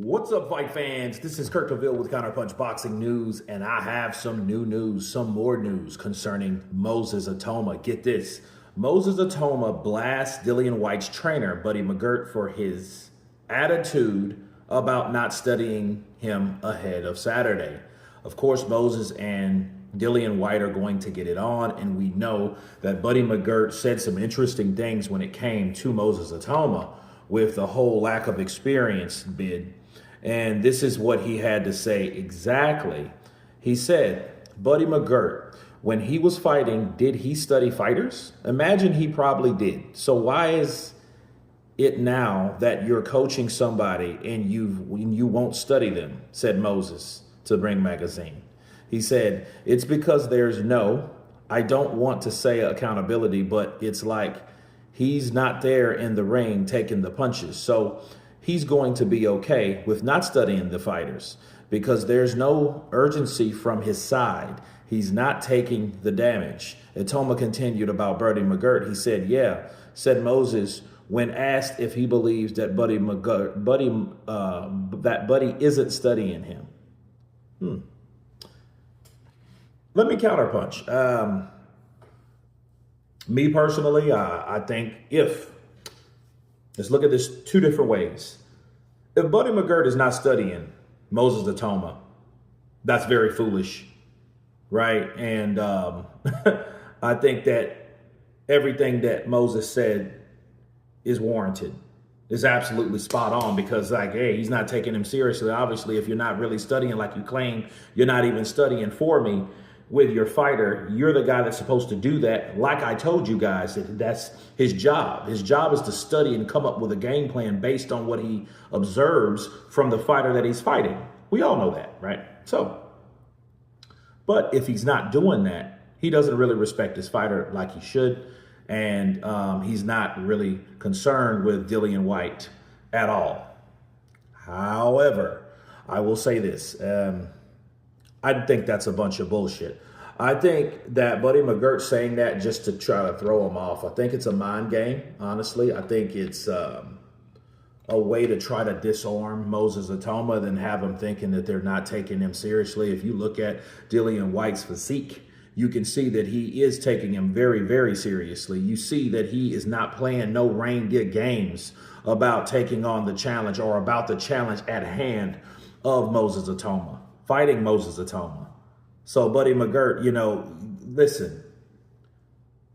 What's up, fight fans? This is Kirk Cavill with Counterpunch Boxing News, and I have some new news, some more news concerning Moses Itauma. Get this. Moses Itauma blasts Dillian Whyte's trainer, Buddy McGirt, for his attitude about not studying him ahead of Saturday. Of course, Moses and Dillian Whyte are going to get it on, and we know that Buddy McGirt said some interesting things when it came to Moses Itauma with the whole lack of experience bid. And this is what he had to say exactly. He said, Buddy McGirt, when he was fighting, did he study fighters? Imagine he probably did. So why is it now that you're coaching somebody and you won't study them, said Moses to Bring Magazine. He said, it's because I don't want to say accountability, but it's like he's not there in the ring taking the punches. So he's going to be okay with not studying the fighters because there's no urgency from his side. He's not taking the damage. Itauma continued about Buddy McGirt. He said, said Moses, when asked if he believes that Buddy isn't studying him. Let me counterpunch. Me personally, I think let's look at this two different ways. If Buddy McGirt is not studying Moses Itauma, that's very foolish, right? And I think that everything that Moses said is warranted. It's absolutely spot on because, he's not taking him seriously. Obviously, if you're not really studying like you claim, you're not even studying for me with your fighter. You're the guy that's supposed to do that. Like I told you guys, that's his job. His job is to study and come up with a game plan based on what he observes from the fighter that he's fighting. We all know that, right? But if he's not doing that, he doesn't really respect his fighter like he should. And he's not really concerned with Dillian Whyte at all. However, I will say this. I think that's a bunch of bullshit. I think that Buddy McGirt saying that just to try to throw him off. I think it's a mind game, honestly. I think it's a way to try to disarm Moses Itauma than have him thinking that they're not taking him seriously. If you look at Dillian Whyte's physique, you can see that he is taking him very, very seriously. You see that he is not playing no reindeer games about taking on the challenge or about the challenge at hand of Moses Itauma, fighting Moses Itauma. So Buddy McGirt, listen,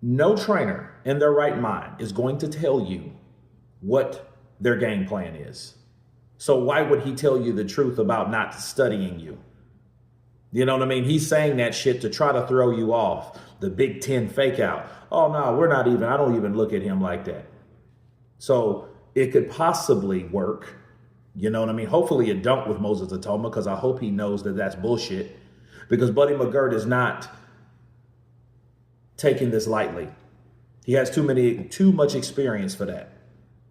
no trainer in their right mind is going to tell you what their game plan is. So why would he tell you the truth about not studying you? You know what I mean? He's saying that shit to try to throw you off. The Big Ten fake out. Oh, no, I don't even look at him like that. So it could possibly work. You know what I mean? Hopefully it don't with Moses Itauma because I hope he knows that that's bullshit. Because Buddy McGirt is not taking this lightly. He has too much experience for that.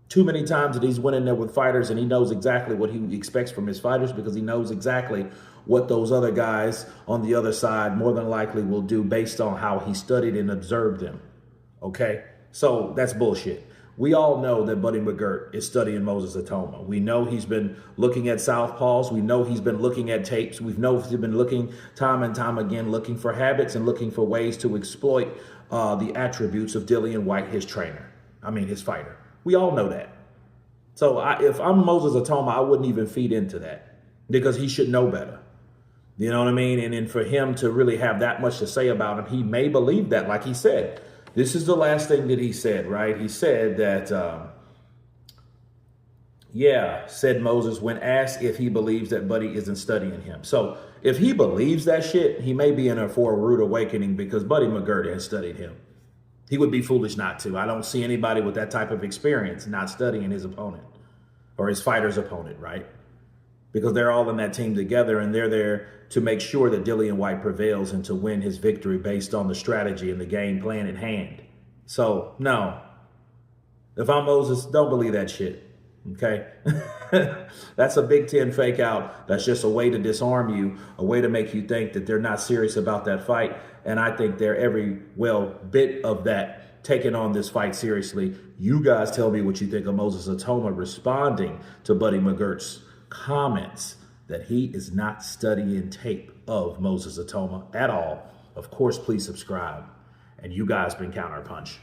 Too many times that he's went in there with fighters and he knows exactly what he expects from his fighters because he knows exactly what those other guys on the other side more than likely will do based on how he studied and observed them. Okay? So that's bullshit. We all know that Buddy McGirt is studying Moses Itauma. We know he's been looking at southpaws. We know he's been looking at tapes. We know he's been looking time and time again, looking for habits and looking for ways to exploit the attributes of Dillian Whyte, his fighter. We all know that. So if I'm Moses Itauma, I wouldn't even feed into that because he should know better. You know what I mean? And then for him to really have that much to say about him, he may believe that, like he said. This is the last thing that he said, right? He said that, said Moses, when asked if he believes that Buddy isn't studying him. So if he believes that shit, he may be in for a rude awakening because Buddy McGirt has studied him. He would be foolish not to. I don't see anybody with that type of experience not studying his opponent or his fighter's opponent, right? Because they're all in that team together and they're there to make sure that Dillian Whyte prevails and to win his victory based on the strategy and the game plan at hand. So, no. If I'm Moses, don't believe that shit, okay? That's a Big Ten fake out. That's just a way to disarm you, a way to make you think that they're not serious about that fight. And I think they're every bit of that, taking on this fight seriously. You guys tell me what you think of Moses Itauma responding to Buddy McGirt's comments that he is not studying tape of Moses Itauma at all, of course, please subscribe. And you guys been Counterpunch.